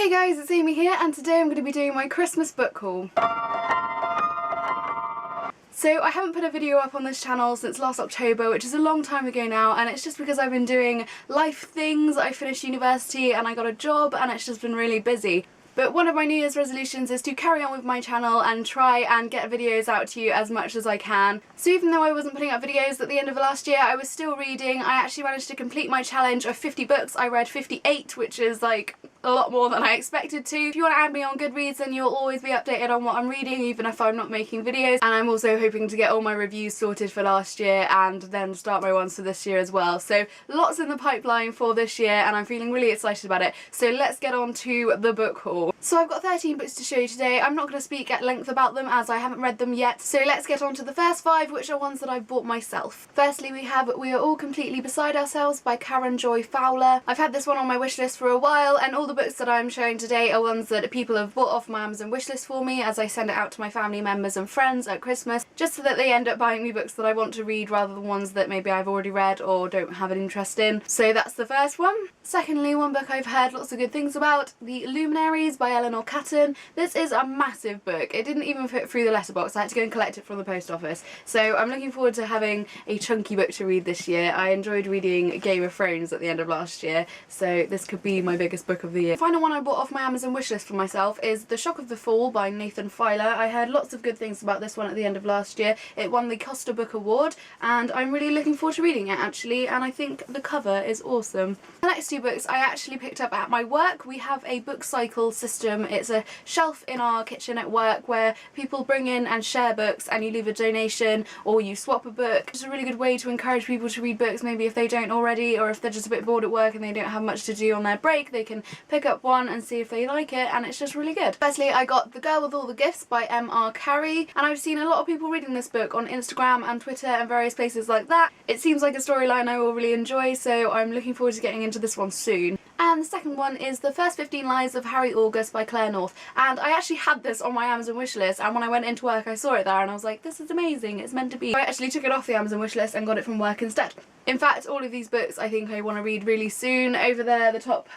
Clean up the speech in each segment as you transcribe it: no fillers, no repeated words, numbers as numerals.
Hey guys, it's Amy here, and today I'm going to be doing my Christmas book haul. So I haven't put a video up on this channel since last October, which is a long time ago now, and it's just because I've been doing life things. I finished university and I got a job, and it's just been really busy. But one of my New Year's resolutions is to carry on with my channel and try and get videos out to you as much as I can. So even though I wasn't putting up videos at the end of last year, I was still reading. I actually managed to complete my challenge of 50 books. I read 58, which is like a lot more than I expected to. If you want to add me on Goodreads, then you'll always be updated on what I'm reading, even if I'm not making videos. And I'm also hoping to get all my reviews sorted for last year and then start my ones for this year as well. So lots in the pipeline for this year, and I'm feeling really excited about it. So let's get on to the book haul. So I've got 13 books to show you today. I'm not going to speak at length about them as I haven't read them yet. So let's get on to the first 5, which are ones that I've bought myself. Firstly, we have We Are All Completely Beside Ourselves by Karen Joy Fowler. I've had this one on my wishlist for a while, and all the books that I'm showing today are ones that people have bought off my Amazon wishlist for me as I send it out to my family members and friends at Christmas, just so that they end up buying me books that I want to read rather than ones that maybe I've already read or don't have an interest in. So that's the first one. Secondly, one book I've heard lots of good things about, The Luminaries by Eleanor Catton. This is a massive book. It didn't even fit through the letterbox. I had to go and collect it from the post office. So I'm looking forward to having a chunky book to read this year. I enjoyed reading Game of Thrones at the end of last year, so this could be my biggest book of the year. The final one I bought off my Amazon wishlist for myself is The Shock of the Fall by Nathan Fowler. I heard lots of good things about this one at the end of last year. It won the Costa Book Award, and I'm really looking forward to reading it actually, and I think the cover is awesome. The next 2 books I actually picked up at my work. We have a book cycle system. It's a shelf in our kitchen at work where people bring in and share books, and you leave a donation or you swap a book. It's a really good way to encourage people to read books, maybe if they don't already, or if they're just a bit bored at work and they don't have much to do on their break, they can pick up one and see if they like it, and it's just really good. Firstly, I got The Girl with All the Gifts by M.R. Carey, and I've seen a lot of people reading this book on Instagram and Twitter and various places like that. It seems like a storyline I will really enjoy, so I'm looking forward to getting into this one soon. And the second one is The First 15 Lives of Harry August by Claire North, and I actually had this on my Amazon wishlist, and when I went into work I saw it there and I was like, this is amazing, it's meant to be. I actually took it off the Amazon wishlist and got it from work instead. In fact, all of these books I think I want to read really soon. Over there, the top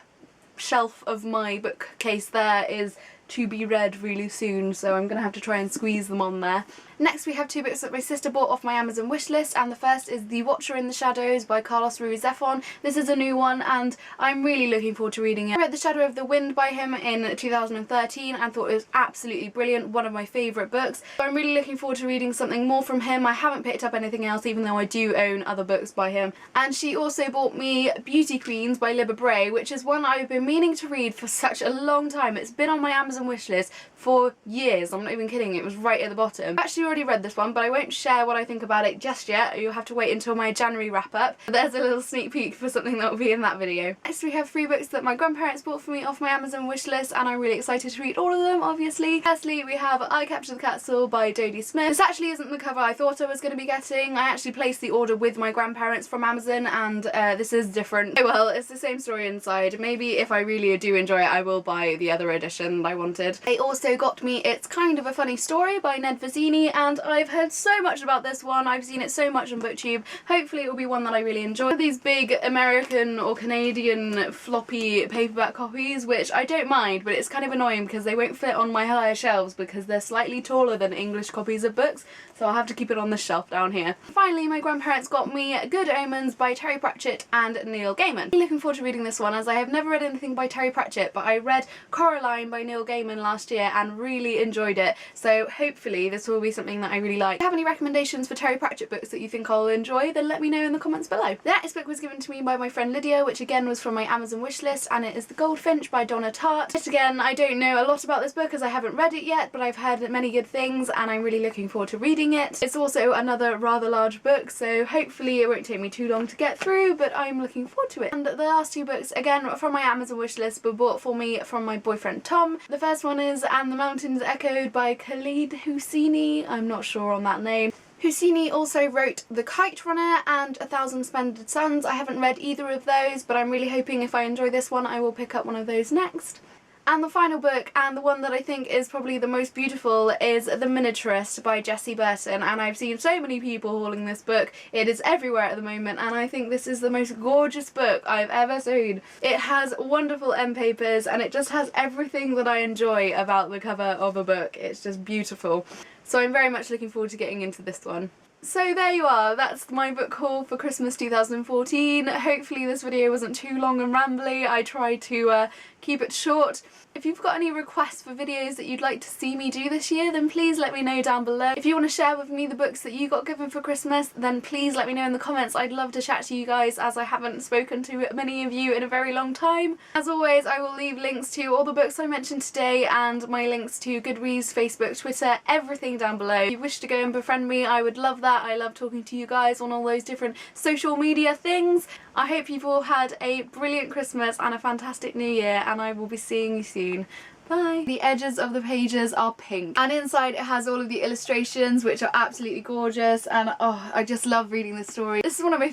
shelf of my bookcase there is to be read really soon, so I'm gonna have to try and squeeze them on there. Next we have 2 books that my sister bought off my Amazon wishlist, and the first is The Watcher in the Shadows by Ruiz. Zafon. This is a new one and I'm really looking forward to reading it. I read The Shadow of the Wind by him in 2013 and thought it was absolutely brilliant, one of my favourite books. So I'm really looking forward to reading something more from him. I haven't picked up anything else, even though I do own other books by him. And she also bought me Beauty Queens by Libba Bray, which is one I've been meaning to read for such a long time. It's been on my Amazon wishlist for years, I'm not even kidding, it was right at the bottom. I've actually already read this one, but I won't share what I think about it just yet. You'll have to wait until my January wrap up. There's a little sneak peek for something that will be in that video. Next we have 3 books that my grandparents bought for me off my Amazon wishlist, and I'm really excited to read all of them, obviously. Firstly, we have I Captured the Castle by Dodie Smith. This actually isn't the cover I thought I was going to be getting. I actually placed the order with my grandparents from Amazon, and this is different. Oh well, it's the same story inside. Maybe if I really do enjoy it, I will buy the other edition that I wanted. They also got me It's Kind of a Funny Story by Vizzini, and I've heard so much about this one. I've seen it so much on BookTube. Hopefully it will be one that I really enjoy. These big American or Canadian floppy paperback copies, which I don't mind, but it's kind of annoying because they won't fit on my higher shelves because they're slightly taller than English copies of books, so I'll have to keep it on the shelf down here. Finally, my grandparents got me Good Omens by Terry Pratchett and Neil Gaiman. I'm looking forward to reading this one as I have never read anything by Terry Pratchett, but I read Coraline by Neil Gaiman last year and really enjoyed it, so hopefully this will be something that I really like. If you have any recommendations for Terry Pratchett books that you think I'll enjoy, then let me know in the comments below. The next book was given to me by my friend Lydia, which again was from my Amazon wishlist, and it is The Goldfinch by Donna Tartt. Yet again, I don't know a lot about this book as I haven't read it yet, but I've heard many good things and I'm really looking forward to reading it. It's also another rather large book, so hopefully it won't take me too long to get through, but I'm looking forward to it. And the last 2 books, again from my Amazon wishlist, were bought for me from my boyfriend Tom. The first one is And the Mountains Echoed by Khaled Hosseini. I'm not sure on that name. Hosseini also wrote The Kite Runner and 1,000 Splendid Suns. I haven't read either of those, but I'm really hoping if I enjoy this one I will pick up one of those next. And the final book, and the one that I think is probably the most beautiful, is The Miniaturist by Jessie Burton, and I've seen so many people hauling this book. It is everywhere at the moment, and I think this is the most gorgeous book I've ever seen. It has wonderful end papers, and it just has everything that I enjoy about the cover of a book. It's just beautiful. So I'm very much looking forward to getting into this one. So there you are, that's my book haul for Christmas 2014. Hopefully this video wasn't too long and rambly. I tried to keep it short. If you've got any requests for videos that you'd like to see me do this year, then please let me know down below. If you want to share with me the books that you got given for Christmas, then please let me know in the comments. I'd love to chat to you guys, as I haven't spoken to many of you in a very long time. As always, I will leave links to all the books I mentioned today and my links to Goodreads, Facebook, Twitter, everything down below. If you wish to go and befriend me, I would love that. I love talking to you guys on all those different social media things. I hope you've all had a brilliant Christmas and a fantastic New Year, and I will be seeing you soon. Bye! The edges of the pages are pink, and inside it has all of the illustrations, which are absolutely gorgeous, and oh, I just love reading this story. This is one of my